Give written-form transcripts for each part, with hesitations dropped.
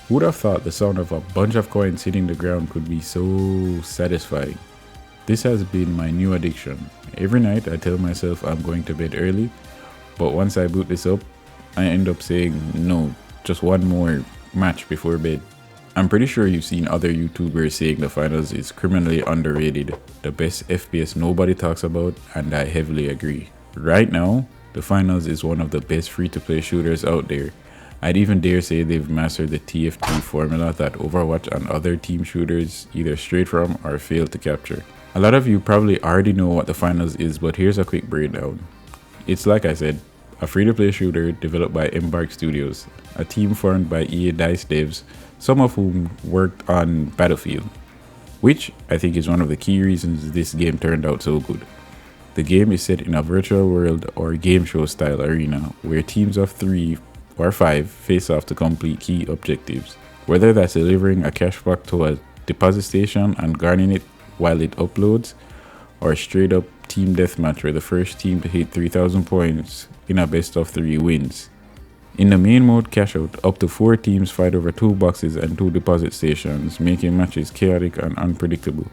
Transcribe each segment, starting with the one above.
Who'd have thought the sound of a bunch of coins hitting the ground could be so satisfying? This has been my new addiction. Every night I tell myself I'm going to bed early, but once I boot this up, I end up saying no, just one more match before bed. I'm pretty sure you've seen other YouTubers saying the finals is criminally underrated, the best FPS nobody talks about, and I heavily agree. Right now, the finals is one of the best free-to-play shooters out there. I'd even dare say they've mastered the TF2 formula that Overwatch and other team shooters either strayed from or failed to capture. A lot of you probably already know what the finals is, but here's a quick breakdown. It's like I said, a free-to-play shooter developed by Embark Studios, a team formed by EA DICE devs, some of whom worked on Battlefield, which I think is one of the key reasons this game turned out so good. The game is set in a virtual world or game show style arena where teams of 3 or 5 face off to complete key objectives, whether that's delivering a cash pack to a deposit station and guarding it while it uploads, or straight up team deathmatch where the first team to hit 3,000 points in a best of 3 wins. In the main mode cash out, up to 4 teams fight over 2 boxes and 2 deposit stations, making matches chaotic and unpredictable.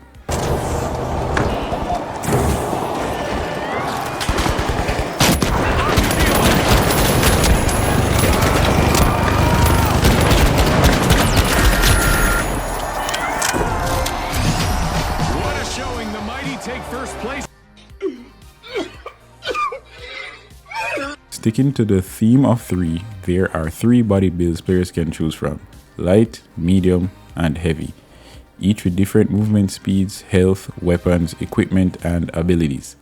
Sticking to the theme of 3, there are 3 body builds players can choose from: light, medium, and heavy, each with different movement speeds, health, weapons, equipment, and abilities.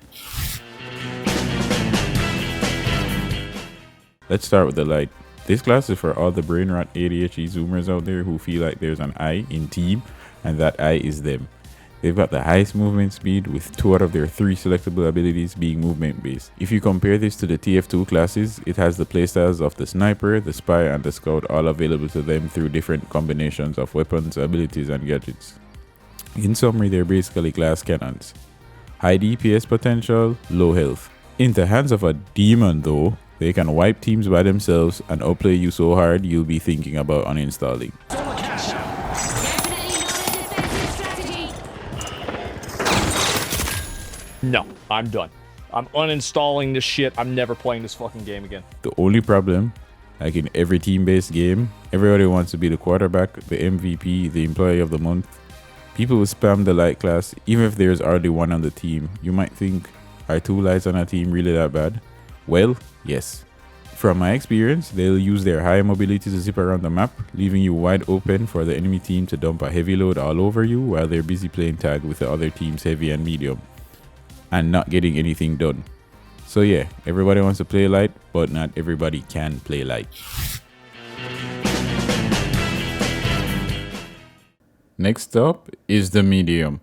Let's start with the light. This class is for all the brain rot ADHD zoomers out there who feel like there's an I in team and that I is them. They've got the highest movement speed, with 2 out of their 3 selectable abilities being movement based. If you compare this to the TF2 classes, it has the playstyles of the sniper, the spy, and the scout all available to them through different combinations of weapons, abilities, and gadgets. In summary, they're basically glass cannons. High DPS potential, low health. In the hands of a demon though, they can wipe teams by themselves and outplay you so hard you'll be thinking about uninstalling. No, I'm done. I'm uninstalling this shit. I'm never playing this fucking game again. The only problem, like in every team-based game, everybody wants to be the quarterback, the MVP, the employee of the month. People will spam the light class, even if there's already one on the team. You might think, are 2 lights on a team really that bad? Well, yes. From my experience, they'll use their high mobility to zip around the map, leaving you wide open for the enemy team to dump a heavy load all over you while they're busy playing tag with the other team's heavy and medium, and not getting anything done. So yeah, everybody wants to play light, but not everybody can play light. Next up is the medium.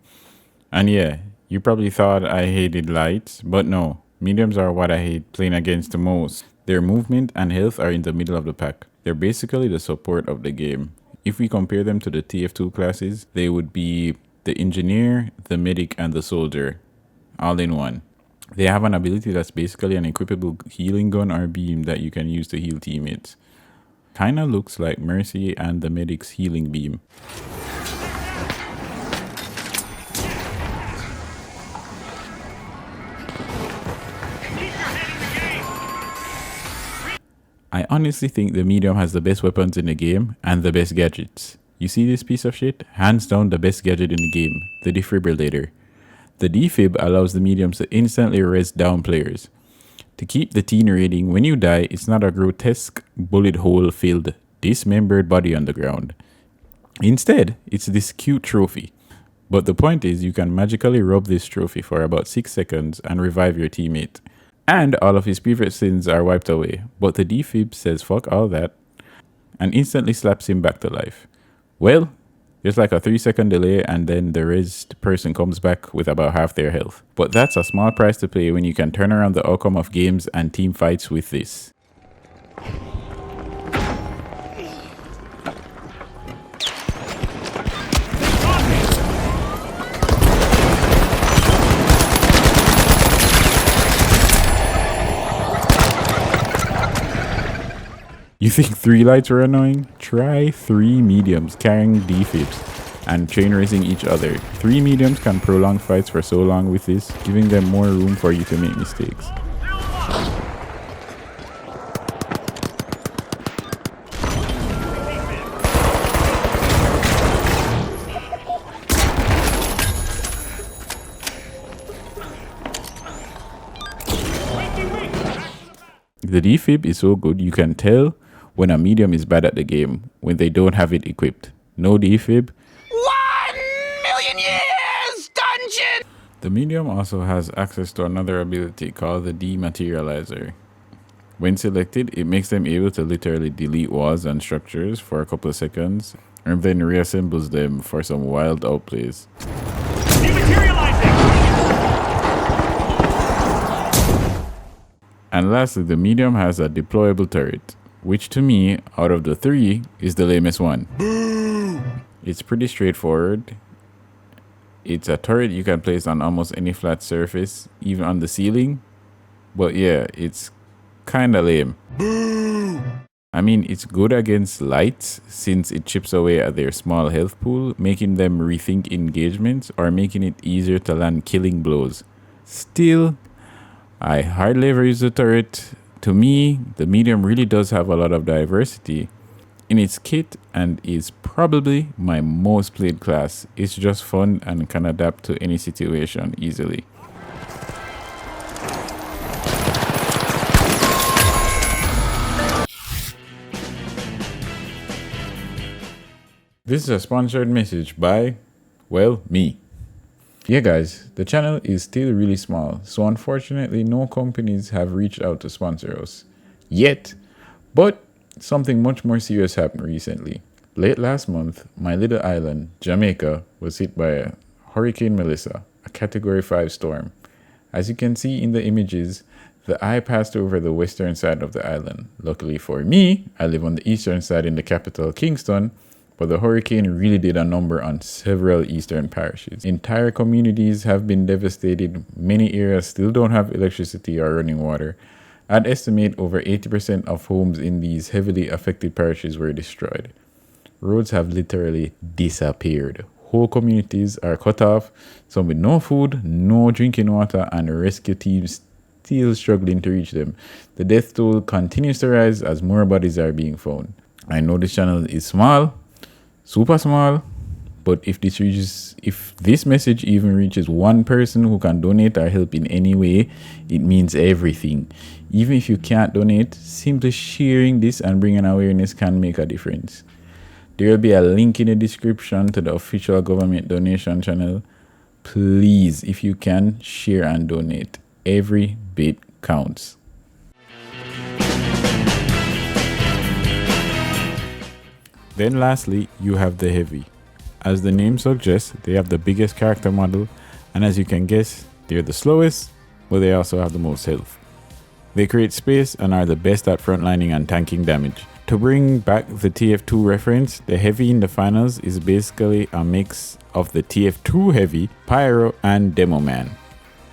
And yeah, you probably thought I hated lights, but no, mediums are what I hate playing against the most. Their movement and health are in the middle of the pack. They're basically the support of the game. If we compare them to the TF2 classes, they would be the engineer, the medic, and the soldier, all in one. They have an ability that's basically an equipable healing gun or beam that you can use to heal teammates. Kinda looks like Mercy and the medic's healing beam. I honestly think the medium has the best weapons in the game and the best gadgets. You see this piece of shit? Hands down the best gadget in the game, the defibrillator. The defib allows the mediums to instantly res down players. To keep the teen rating, when you die, it's not a grotesque bullet hole filled dismembered body on the ground. Instead, it's this cute trophy. But the point is, you can magically rub this trophy for about 6 seconds and revive your teammate. And all of his previous sins are wiped away. But the defib says fuck all that and instantly slaps him back to life. Well, there's like a 3-second delay and then the rest person comes back with about half their health. But that's a small price to pay when you can turn around the outcome of games and team fights with this. You think 3 lights were annoying? Try 3 mediums carrying defibs and chain racing each other. 3 mediums can prolong fights for so long with this, giving them more room for you to make mistakes. The defib is so good you can tell when a medium is bad at the game when they don't have it equipped. No defib. 1,000,000 years dungeon! The medium also has access to another ability called the dematerializer. When selected, it makes them able to literally delete walls and structures for a couple of seconds and then reassembles them for some wild outplays. And lastly, the medium has a deployable turret, which to me, out of the 3, is the lamest one. It's pretty straightforward. It's a turret you can place on almost any flat surface, even on the ceiling. But yeah, it's kinda lame. I mean, it's good against lights since it chips away at their small health pool, making them rethink engagements or making it easier to land killing blows. Still, I hardly ever use the turret. To me, the medium really does have a lot of diversity in its kit and is probably my most played class. It's just fun and can adapt to any situation easily. This is a sponsored message by, well, me. Yeah guys, the channel is still really small, so unfortunately no companies have reached out to sponsor us yet, but something much more serious happened recently. Late last month, my little island, Jamaica, was hit by a Hurricane Melissa, a Category 5 storm. As you can see in the images, the eye passed over the western side of the island. Luckily for me, I live on the eastern side in the capital, Kingston, but the hurricane really did a number on several eastern parishes. Entire communities have been devastated. Many areas still don't have electricity or running water. I'd estimate over 80% of homes in these heavily affected parishes were destroyed. Roads have literally disappeared. Whole communities are cut off, some with no food, no drinking water, and rescue teams still struggling to reach them. The death toll continues to rise as more bodies are being found. I know this channel is small, super small, but if this message even reaches one person who can donate or help in any way, it means everything. Even if you can't donate, simply sharing this and bringing awareness can make a difference. There will be a link in the description to the official government donation channel. Please, if you can, share and donate. Every bit counts. Then lastly, you have the heavy. As the name suggests, they have the biggest character model, and as you can guess, they're the slowest, but they also have the most health. They create space and are the best at frontlining and tanking damage. To bring back the TF2 reference, the heavy in the finals is basically a mix of the TF2 heavy, Pyro, and Demo Man.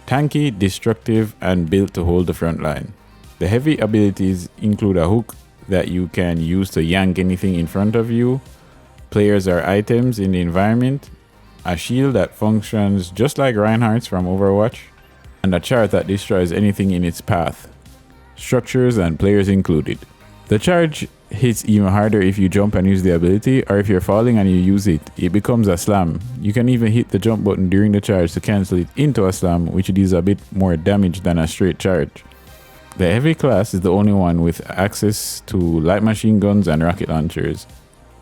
Tanky, destructive, and built to hold the front line. The heavy abilities include a hook that you can use to yank anything in front of you, players or items in the environment, a shield that functions just like Reinhardt's from Overwatch, and a chart that destroys anything in its path, structures and players included. The charge hits even harder if you jump and use the ability, or if you're falling and you use it, it becomes a slam. You can even hit the jump button during the charge to cancel it into a slam, which deals a bit more damage than a straight charge. The heavy class is the only one with access to light machine guns and rocket launchers.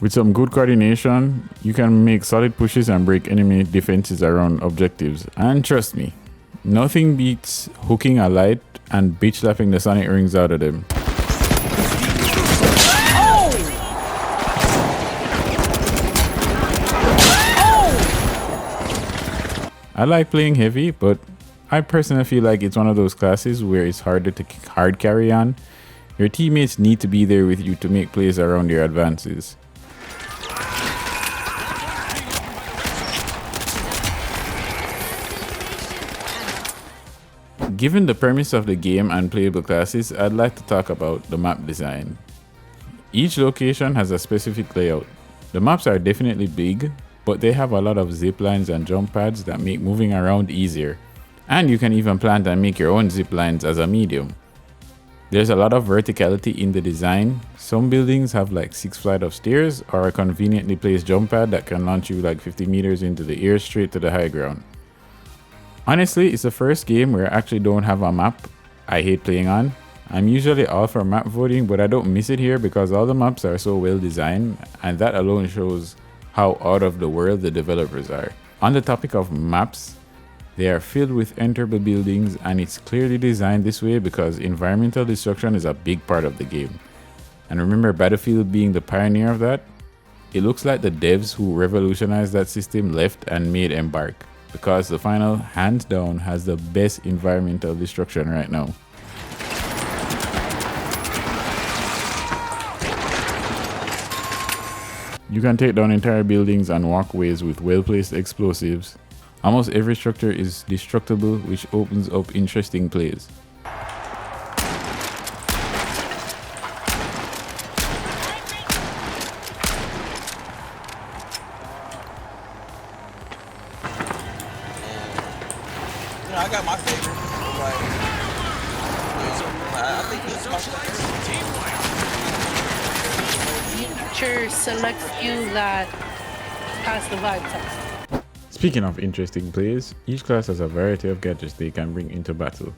With some good coordination, you can make solid pushes and break enemy defenses around objectives. And trust me, nothing beats hooking a light and bitch slapping the sonic rings out of them. I like playing heavy, but I personally feel like it's one of those classes where it's harder to hard carry on. Your teammates need to be there with you to make plays around your advances. Given the premise of the game and playable classes, I'd like to talk about the map design. Each location has a specific layout. The maps are definitely big, but they have a lot of zip lines and jump pads that make moving around easier. And you can even plant and make your own zip lines as a medium. There's a lot of verticality in the design. Some buildings have like 6 flights of stairs or a conveniently placed jump pad that can launch you like 50 meters into the air straight to the high ground. Honestly, it's the first game where I actually don't have a map I hate playing on. I'm usually all for map voting, but I don't miss it here because all the maps are so well designed, and that alone shows how out of the world the developers are. On the topic of maps, they are filled with enterable buildings, and it's clearly designed this way because environmental destruction is a big part of the game. And remember Battlefield being the pioneer of that? It looks like the devs who revolutionized that system left and made Embark, because the final, hands down, has the best environmental destruction right now. You can take down entire buildings and walkways with well-placed explosives. Almost every structure is destructible, which opens up interesting plays. I got my favorite. Like, I think this is my Future select few that pass the vibe test. Speaking of interesting plays, each class has a variety of gadgets they can bring into battle.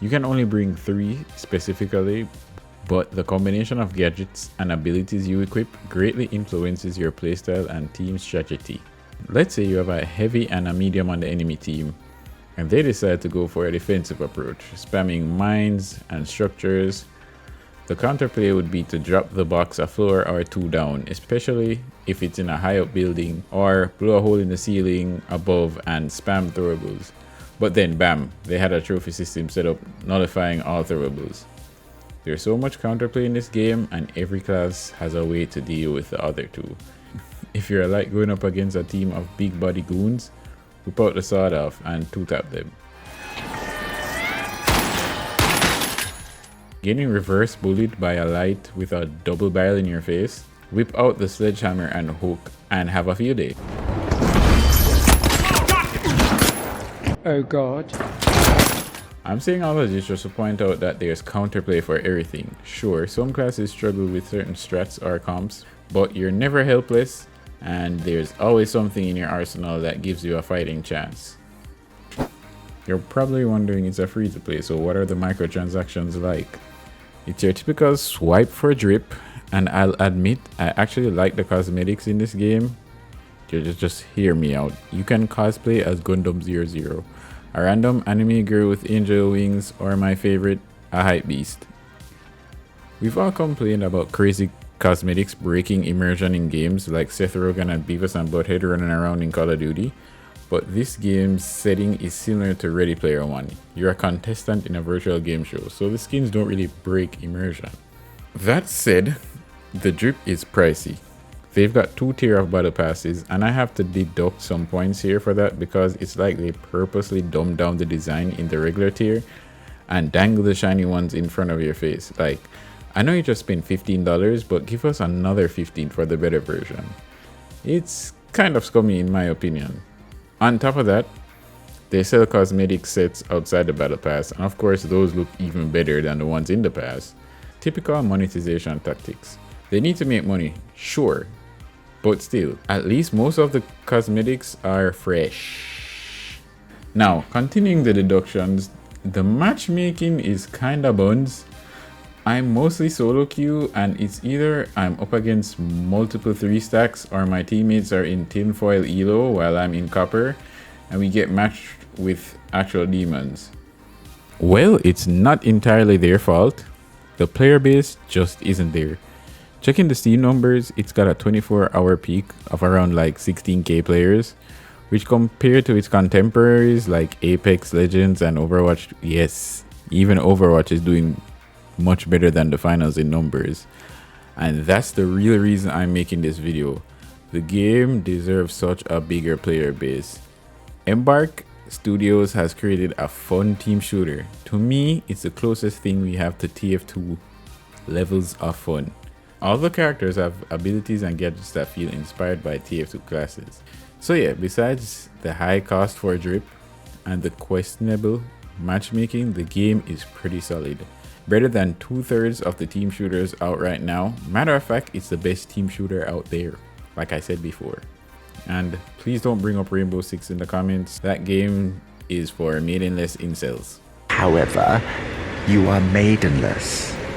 You can only bring 3 specifically, but the combination of gadgets and abilities you equip greatly influences your playstyle and team strategy. Let's say you have a heavy and a medium on the enemy team, and they decide to go for a defensive approach, spamming mines and structures. The counterplay would be to drop the box a floor or 2 down, especially if it's in a high up building, or blow a hole in the ceiling above and spam throwables. But then bam, they had a trophy system set up nullifying all throwables. There's so much counterplay in this game, and every class has a way to deal with the other 2. If you're like going up against a team of big body goons, whip out the sawed off and 2-tap them. Getting reverse bullied by a light with a double barrel in your face, whip out the sledgehammer and hook and have a field day. Oh god. I'm saying all of this just to point out that there's counterplay for everything. Sure, some classes struggle with certain strats or comps, but you're never helpless, and there's always something in your arsenal that gives you a fighting chance. You're probably wondering, it's a free to play, so what are the microtransactions like? It's your typical swipe for drip, and I'll admit I actually like the cosmetics in this game. Just hear me out. You can cosplay as Gundam 00, a random anime girl with angel wings, or my favorite, a hype beast. We've all complained about crazy cosmetics breaking immersion in games like Seth Rogen and Beavis and Butthead running around in Call of Duty, but this game's setting is similar to Ready Player One. You're a contestant in a virtual game show, so the skins don't really break immersion. That said, the drip is pricey. They've got 2 tier of battle passes, and I have to deduct some points here for that because it's like they purposely dumbed down the design in the regular tier and dangle the shiny ones in front of your face. Like, I know you just spent $15, but give us another $15 for the better version. It's kind of scummy in my opinion. On top of that, they sell cosmetic sets outside the battle pass, and of course those look even better than the ones in the pass. Typical monetization tactics. They need to make money, sure, but still, at least most of the cosmetics are fresh. Now, continuing the deductions, the matchmaking is kinda buns. I'm mostly solo queue, and it's either I'm up against multiple 3 stacks or my teammates are in tinfoil elo while I'm in copper, and we get matched with actual demons. Well, it's not entirely their fault. The player base just isn't there. Checking the Steam numbers, it's got a 24-hour peak of around like 16k players, which compared to its contemporaries like Apex Legends and Overwatch, yes, even Overwatch is doing much better than the finals in numbers. And that's the real reason I'm making this video. The game deserves such a bigger player base. Embark Studios has created a fun team shooter. To me, it's the closest thing we have to TF2 levels of fun. All the characters have abilities and gadgets that feel inspired by TF2 classes. So yeah, besides the high cost for drip and the questionable matchmaking, the game is pretty solid. Better than 2/3 of the team shooters out right now. Matter of fact, it's the best team shooter out there, like I said before. And please don't bring up Rainbow Six in the comments. That game is for maidenless incels. However, you are maidenless.